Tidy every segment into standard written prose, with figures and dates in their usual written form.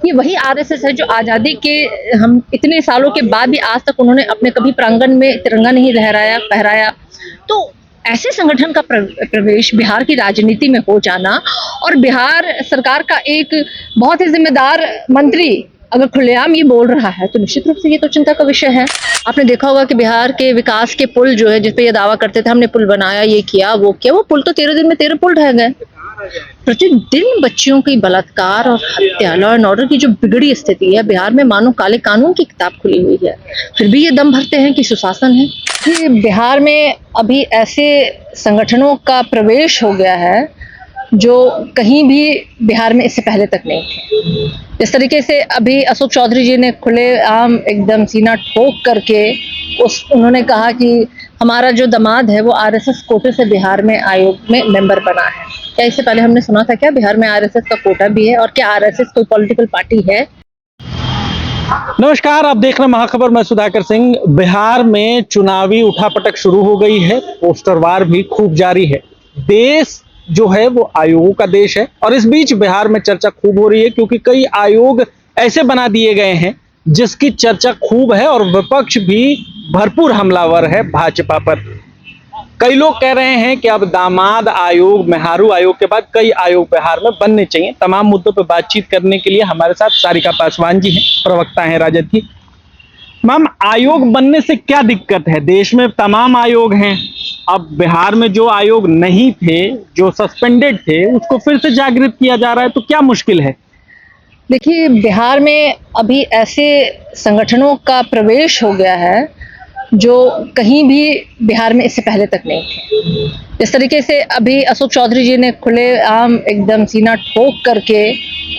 ये वही आरएसएस है जो आज़ादी के हम इतने सालों के बाद भी आज तक उन्होंने अपने कभी प्रांगण में तिरंगा नहीं लहराया फहराया। तो ऐसे संगठन का प्रवेश बिहार की राजनीति में हो जाना और बिहार सरकार का एक बहुत ही जिम्मेदार मंत्री अगर खुलेआम ये बोल रहा है तो निश्चित रूप से ये तो चिंता का विषय है। आपने देखा होगा कि बिहार के विकास के पुल जो है जिसपे ये दावा करते थे हमने पुल बनाया, ये किया वो किया, वो पुल तो 13 दिन में 13 पुल ढह गए। प्रतिदिन बच्चियों की बलात्कार और हत्या, लॉ एंड ऑर्डर की जो बिगड़ी स्थिति है बिहार में, मानो काले कानून की किताब खुली हुई है, फिर भी ये दम भरते हैं कि सुशासन है। कि बिहार में अभी ऐसे संगठनों का प्रवेश हो गया है जो कहीं भी बिहार में इससे पहले तक नहीं थे। जिस तरीके से अभी अशोक चौधरी जी ने खुलेआम एकदम सीना ठोक करके उन्होंने कहा कि हमारा जो दामाद है वो आरएसएस कोटे से बिहार में आयोग में मेंबर बना है। क्या इससे पहले हमने सुना था क्या बिहार में आरएसएस का कोटा भी है? और क्या आरएसएस कोई पॉलिटिकल पार्टी है? नमस्कार, आप देख रहे हैं महाखबर। मैं सुधाकर सिंह। बिहार में चुनावी उठापटक शुरू हो गई है, पोस्टरवार भी खूब जारी है। देश जो है वो आयोगों का देश है और इस बीच बिहार में चर्चा खूब हो रही है क्योंकि कई आयोग ऐसे बना दिए गए हैं जिसकी चर्चा खूब है और विपक्ष भी भरपूर हमलावर है भाजपा पर। कई लोग कह रहे हैं कि अब दामाद आयोग, मेहारू आयोग के बाद कई आयोग बिहार में बनने चाहिए। तमाम मुद्दों पर बातचीत करने के लिए हमारे साथ सारिका पासवान जी हैं, प्रवक्ता हैं राजद की। मैम, आयोग बनने से क्या दिक्कत है? देश में तमाम आयोग हैं, अब बिहार में जो आयोग नहीं थे, जो सस्पेंडेड थे, उसको फिर से जागृत किया जा रहा है, तो क्या मुश्किल है? देखिए, बिहार में अभी ऐसे संगठनों का प्रवेश हो गया है जो कहीं भी बिहार में इससे पहले तक नहीं थे। जिस तरीके से अभी अशोक चौधरी जी ने खुलेआम एकदम सीना ठोक करके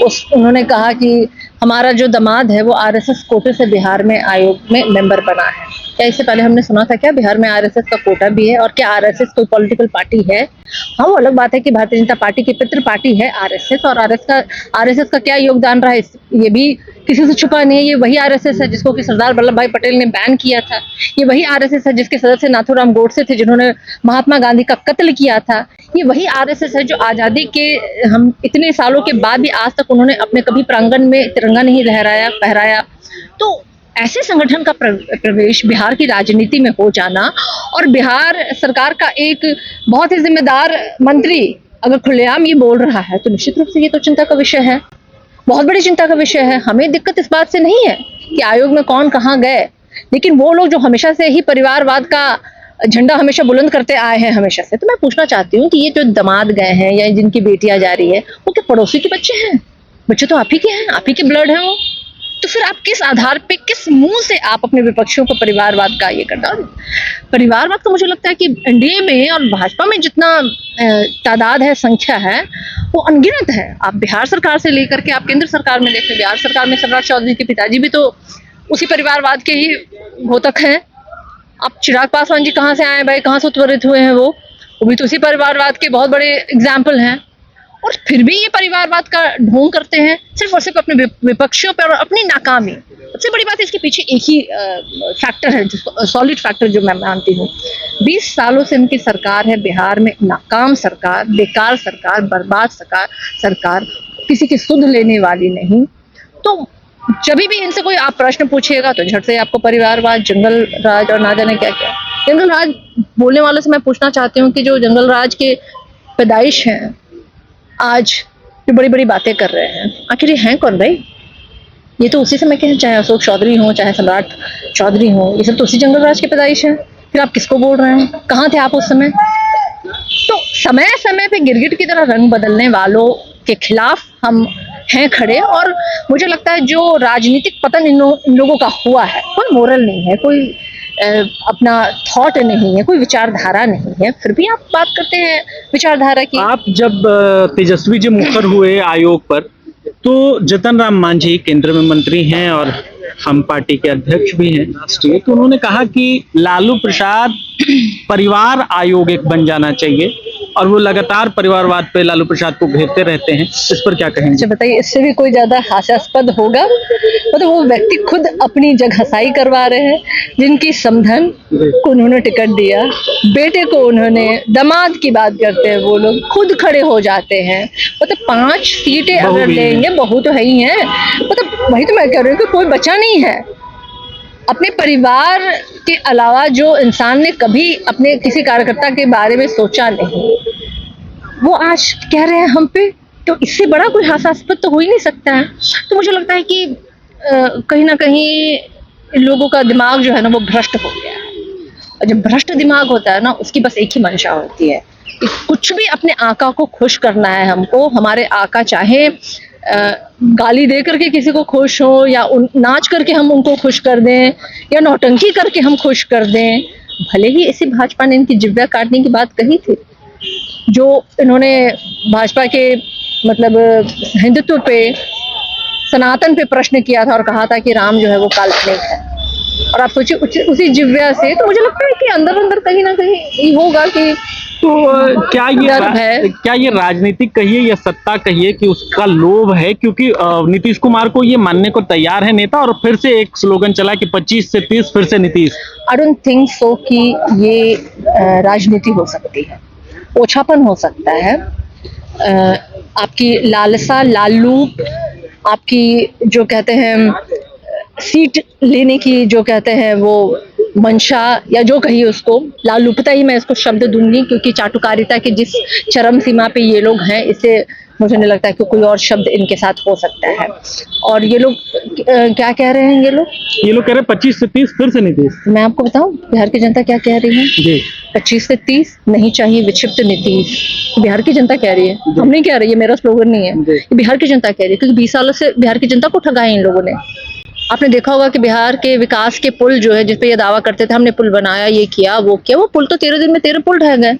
उन्होंने कहा कि हमारा जो दामाद है वो आरएसएस कोटे से बिहार में आयोग में मेंबर बना है। क्या इससे पहले हमने सुना था क्या बिहार में आरएसएस का कोटा भी है? और क्या आरएसएस कोई पॉलिटिकल पार्टी है? हाँ, वो अलग बात है कि भारतीय जनता पार्टी की पितृ पार्टी है आरएसएस, और आरएसएस का क्या योगदान रहा है ये भी किसी से छुपा नहीं है। ये वही आरएसएस है जिसको कि सरदार वल्लभ भाई पटेल ने बैन किया था। ये वही आरएसएस है जिसके सदस्य नाथूराम गोडसे थे जिन्होंने महात्मा गांधी का कत्ल किया था। ये वही आरएसएस है जो आज़ादी के हम इतने सालों के बाद भी आज तक उन्होंने अपने कभी प्रांगण में तिरंगा नहीं लहराया फहराया। तो ऐसे संगठन का प्रवेश बिहार की राजनीति में हो जाना और बिहार सरकार का एक बहुत ही जिम्मेदार मंत्री अगर खुलेआम ये बोल रहा है तो निश्चित रूप से ये तो चिंता का विषय है, बहुत बड़ी चिंता का विषय है। हमें दिक्कत इस बात से नहीं है कि आयोग में कौन कहाँ गए, लेकिन वो लोग जो हमेशा से ही परिवारवाद का झंडा हमेशा बुलंद करते आए हैं हमेशा से, तो मैं पूछना चाहती हूँ कि ये जो दामाद गए हैं या जिनकी बेटियां जा रही है वो क्या पड़ोसी के बच्चे हैं? बच्चे तो आप ही के हैं, आप ही के ब्लड हैं वो। तो फिर आप किस आधार पे, किस मुंह से आप अपने विपक्षियों को परिवारवाद का ये करता? परिवारवाद तो मुझे लगता है कि एनडीए में और भाजपा में जितना तादाद है, संख्या है, वो अनगिनत है। आप बिहार सरकार से लेकर के आप केंद्र सरकार में देखें, बिहार सरकार में सम्राट चौधरी के पिताजी भी तो उसी परिवारवाद के ही घोतक हैं। आप चिराग पासवान जी कहाँ से आए भाई, कहाँ से उत्वरित हुए हैं? वो भी तो उसी परिवारवाद के बहुत बड़े एग्जाम्पल हैं। और फिर भी ये परिवारवाद का ढोंग करते हैं सिर्फ और सिर्फ अपने विपक्षियों पर और अपनी नाकामी। सबसे बड़ी बात है इसके पीछे एक ही फैक्टर है, जो सॉलिड फैक्टर जो मैं मानती हूँ। 20 सालों से उनकी सरकार है बिहार में, नाकाम सरकार, बेकार सरकार, बर्बाद सरकार, किसी की सुध लेने वाली नहीं। तो जब भी इनसे कोई आप प्रश्न पूछिएगा तो झट से आपको परिवारवाद, जंगल राज और ना जाने क्या क्या। जंगल राज बोलने वालों से मैं पूछना चाहती हूँ कि जो जंगल राज के पैदाइश हैं, आज जो बड़ी बड़ी बातें कर रहे हैं, आखिर ये हैं कौन भाई? ये तो उसी समय के हैं, चाहे अशोक चौधरी हो, चाहे सम्राट चौधरी हो, ये सब तो उसी जंगल राज के पैदाइश हैं। फिर आप किसको बोल रहे हैं? कहाँ थे आप उस समय? तो समय समय पे गिरगिट की तरह रंग बदलने वालों के खिलाफ हम हैं खड़े। और मुझे लगता है जो राजनीतिक पतन इन लोगों का हुआ है, कोई मोरल नहीं है, कोई अपना थॉट नहीं है, कोई विचारधारा नहीं है, फिर भी आप बात करते हैं विचारधारा की। आप जब तेजस्वी जी मुखर हुए आयोग पर तो जतन राम मांझी केंद्र में मंत्री हैं और हम पार्टी के अध्यक्ष भी हैं राष्ट्रीय, तो उन्होंने कहा कि लालू प्रसाद परिवार आयोग एक बन जाना चाहिए और वो लगातार परिवारवाद पे लालू प्रसाद को घेरते रहते हैं। इस पर क्या कहेंगे? अच्छा बताइए, इससे भी कोई ज्यादा हास्यास्पद होगा? मतलब वो व्यक्ति खुद अपनी जगहसाई करवा रहे हैं, जिनकी समधन को उन्होंने टिकट दिया, बेटे को उन्होंने, दामाद की बात करते हैं वो लोग, खुद खड़े हो जाते हैं। मतलब 5 सीटें अगर लेंगे, बहू तो है ही है, मतलब वही तो मैं कह रही हूँ कि कोई बचा नहीं है। अपने परिवार के अलावा जो इंसान ने कभी अपने किसी कार्यकर्ता के बारे में सोचा नहीं, वो आज कह रहे हैं हम पे, तो इससे बड़ा कोई हास्यास्पद तो हो ही नहीं सकता है। तो मुझे लगता है कि कहीं ना कहीं इन लोगों का दिमाग जो है ना वो भ्रष्ट हो गया है। और जब भ्रष्ट दिमाग होता है ना, उसकी बस एक ही मंशा होती है कि कुछ भी अपने आका को खुश करना है हमको। हमारे आका चाहे गाली दे करके किसी को खुश हो, या नाच करके हम उनको खुश कर दें, या नौटंकी करके हम खुश कर दें। भले ही इसी भाजपा ने इनकी जिब्या काटने की बात कही थी, जो इन्होंने भाजपा के मतलब हिंदुत्व पे, सनातन पे प्रश्न किया था और कहा था कि राम जो है वो काल्पनिक है। और आप सोचिए उसी जिव्या से, तो मुझे लगता है कि अंदर अंदर कहीं ना कहीं ये होगा कि तो है। क्या ये राजनीतिक कहिए या सत्ता कहिए कि उसका लोभ है, क्योंकि नीतीश कुमार को ये मानने को तैयार है नेता, और फिर से एक स्लोगन चला कि 25 से 30 फिर से Nitish. I don't think so कि ये राजनीति हो सकती है, ओछापन हो सकता है। आपकी लालसा, लालूप, आपकी जो कहते हैं सीट लेने की जो कहते हैं वो मंशा, या जो कहिए उसको लालूपता ही मैं इसको शब्द दूंगी, क्योंकि चाटुकारिता के जिस चरम सीमा पे ये लोग हैं, इससे मुझे नहीं लगता कि कोई और शब्द इनके साथ हो सकता है। और ये लोग क्या कह रहे हैं, ये लोग कह रहे हैं 25 से 30 फिर से नीतीश। मैं आपको बताऊं बिहार की जनता क्या कह रही है जी। 25 से 30 नहीं चाहिए विक्षिप्त नीतीश। बिहार की जनता कह रही है, हम नहीं कह रही है, मेरा स्लोगन नहीं है, बिहार की जनता कह रही है। क्योंकि 20 सालों से बिहार की जनता को ठगा है इन लोगों ने। आपने देखा होगा कि बिहार के विकास के पुल जो है, जिसपे ये दावा करते थे हमने पुल बनाया, ये किया वो किया, वो पुल तो 13 दिन में 13 पुल ढह गए।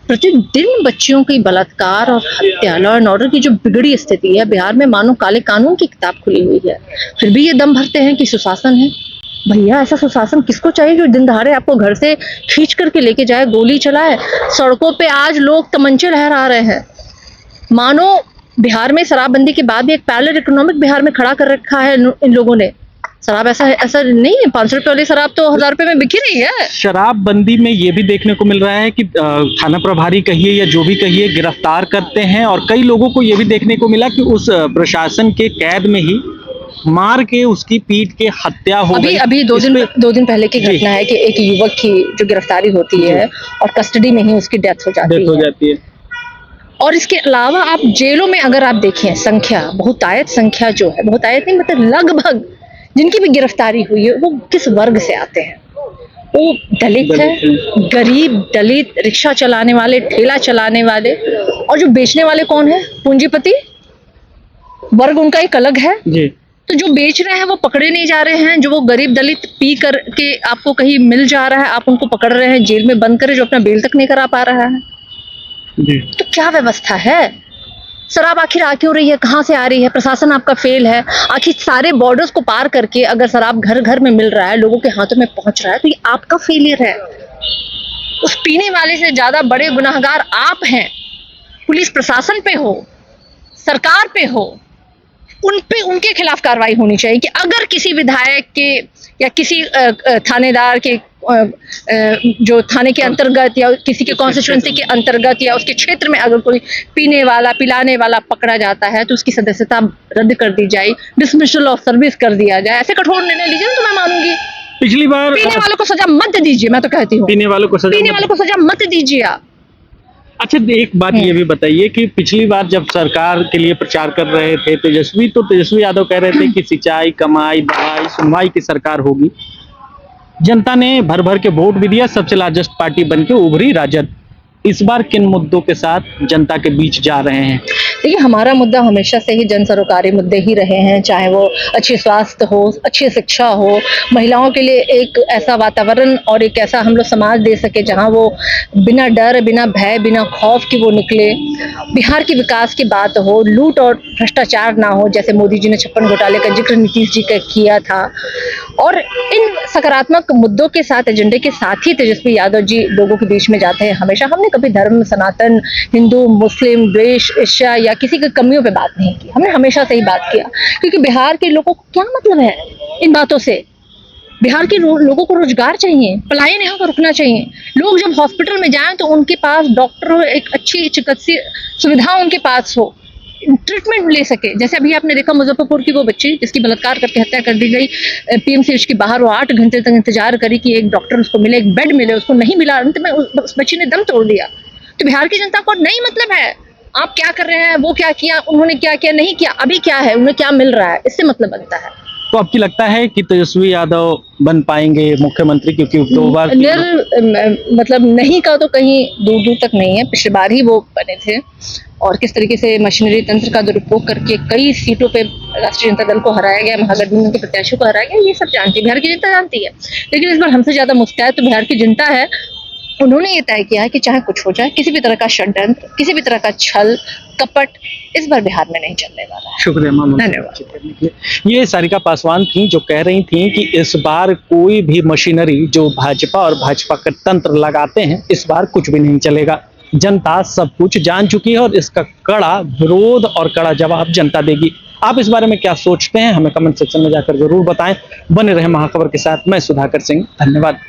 प्रतिदिन बच्चियों की बलात्कार और हत्या, लॉ एंड ऑर्डर की जो बिगड़ी स्थिति है बिहार में, मानो काले कानून की किताब खुली हुई है। फिर भी ये दम भरते हैं कि सुशासन है। भैया ऐसा सुशासन किसको चाहिए जो दिन दहाड़े आपको घर से खींच करके लेके जाए, गोली चलाए। सड़कों पे आज लोग तमंचे लहरा रहे हैं। मानो बिहार में शराबबंदी के बाद भी एक पैरेलल इकोनॉमिक बिहार में खड़ा कर रखा है इन लोगों ने। शराब ऐसा नहीं है, 500 रुपए वाली शराब तो 1000 रुपए में बिकी रही है। शराबबंदी में ये भी देखने को मिल रहा है कि थाना प्रभारी कहिए या जो भी कहिए गिरफ्तार करते हैं, और कई लोगों को ये भी देखने को मिला कि उस प्रशासन के कैद में ही मार के उसकी पीट के हत्या हो गई। अभी 2 दिन पहले की घटना है कि एक युवक की जो गिरफ्तारी होती है और कस्टडी में ही उसकी डेथ हो जाती है। और इसके अलावा आप जेलों में अगर आप देखें संख्या, बहुतायत संख्या जो है, बहुतायत नहीं मतलब लगभग जिनकी भी गिरफ्तारी हुई है, वो किस वर्ग से आते हैं? वो दलित है, गरीब दलित, रिक्शा चलाने वाले, ठेला चलाने वाले, और जो बेचने वाले कौन है? पूंजीपति वर्ग, उनका एक अलग है जी। तो जो बेच रहे हैं वो पकड़े नहीं जा रहे हैं। जो वो गरीब दलित पी कर के आपको कहीं मिल जा रहा है, आप उनको पकड़ रहे हैं, जेल में बंद करे, जो अपना बेल तक नहीं करा पा रहा है जी। तो क्या व्यवस्था है? शराब आखिर आ क्यों रही है, कहाँ से आ रही है? प्रशासन आपका फेल है। आखिर सारे बॉर्डर्स को पार करके अगर शराब घर घर में मिल रहा है, लोगों के हाथों में पहुंच रहा है, तो ये आपका फेलियर है। उस पीने वाले से ज्यादा बड़े गुनाहगार आप हैं। पुलिस प्रशासन पे हो, सरकार पे हो, उनके खिलाफ कार्रवाई होनी चाहिए कि अगर किसी विधायक के या किसी थानेदार के जो थाने के अंतर्गत या किसी के कॉन्स्टिट्यूएंसी के अंतर्गत या उसके क्षेत्र में अगर कोई पीने वाला, पिलाने वाला पकड़ा जाता है, तो उसकी सदस्यता रद्द कर दी जाए, डिसमिसल ऑफ सर्विस कर दिया जाए। ऐसे कठोर निर्णय लीजिए तो मैं मानूंगी। पिछली बार पीने वालों को सजा मत दीजिए, मैं तो कहती हूँ पीने वालों को सजा मत दीजिए आप। अच्छा, एक बात ये भी बताइए कि पिछली बार जब सरकार के लिए प्रचार कर रहे थे तेजस्वी, तो तेजस्वी यादव कह रहे थे कि सिंचाई, कमाई, दवाई, सुनवाई की सरकार होगी। जनता ने भर भर के वोट भी दिया, सबसे लार्जेस्ट पार्टी बनके उभरी राजद। इस बार किन मुद्दों के साथ जनता के बीच जा रहे हैं? देखिए, हमारा मुद्दा हमेशा से ही जन सरोकारी मुद्दे ही रहे हैं, चाहे वो अच्छी स्वास्थ्य हो, अच्छी शिक्षा हो, महिलाओं के लिए एक ऐसा वातावरण और एक ऐसा हम लोग समाज दे सके जहां वो बिना डर, बिना भय, बिना खौफ कि वो निकले। बिहार के विकास की बात हो, लूट और भ्रष्टाचार ना हो, जैसे मोदी जी ने 56 घोटाले का जिक्र नीतीश जी का किया था। और इन सकारात्मक मुद्दों के साथ, एजेंडे के साथ ही तेजस्वी यादव जी लोगों के बीच में जाते हैं हमेशा। हमने कभी धर्म, सनातन, हिंदू, मुस्लिम, द्वेष, ईर्ष्या या किसी की कमियों पे बात नहीं की। हमने हमेशा से ही बात किया, क्योंकि बिहार के लोगों को क्या मतलब है इन बातों से? बिहार के लोगों को रोजगार चाहिए, पलायन यहाँ पर रुकना चाहिए। लोग जब हॉस्पिटल में जाएं तो उनके पास डॉक्टर हो, एक अच्छी चिकित्सीय सुविधा उनके पास हो। ट्रीटमेंट ले सके। जैसे अभी आपने देखा मुजफ्फरपुर की वो बच्ची जिसकी बलात्कार करके हत्या कर दी गई, पीएमसीएच के बाहर वो 8 घंटे तक इंतजार करी कि एक डॉक्टर उसको मिले, एक बेड मिले, उसको नहीं मिला, अंत में उस बच्ची ने दम तोड़ दिया। तो बिहार की जनता को नहीं मतलब है आप क्या कर रहे हैं, वो क्या किया, उन्होंने क्या किया, नहीं किया, अभी क्या है, उन्हें क्या मिल रहा है, इससे मतलब बनता है। तो आपकी लगता है कि तेजस्वी यादव बन पाएंगे मुख्यमंत्री, क्योंकि 2 बार मतलब नहीं का तो कहीं दूर दूर तक नहीं है। पिछली बार ही वो बने थे और किस तरीके से मशीनरी तंत्र का दुरुपयोग करके कई सीटों पे राष्ट्रीय जनता दल को हराया गया, महागठबंधन के प्रत्याशियों को हराया गया, ये सब जानती है, बिहार की जनता जानती है। लेकिन इस बार हमसे ज्यादा मुस्तैद तो बिहार की जनता है। उन्होंने ये तय किया है कि चाहे कुछ हो जाए, किसी भी तरह का षड्यंत्र, किसी भी तरह का छल कपट इस बार बिहार में नहीं चलने वाला है। शुक्रिया मैम, धन्यवाद। ये सारिका पासवान थी जो कह रही थी कि इस बार कोई भी मशीनरी जो भाजपा और भाजपा का तंत्र लगाते हैं, इस बार कुछ भी नहीं चलेगा। जनता सब कुछ जान चुकी है और इसका कड़ा विरोध और कड़ा जवाब जनता देगी। आप इस बारे में क्या सोचते हैं हमें कमेंट सेक्शन में जाकर जरूर बताएं। बने रहे महाखबर के साथ, मैं सुधाकर सिंह, धन्यवाद।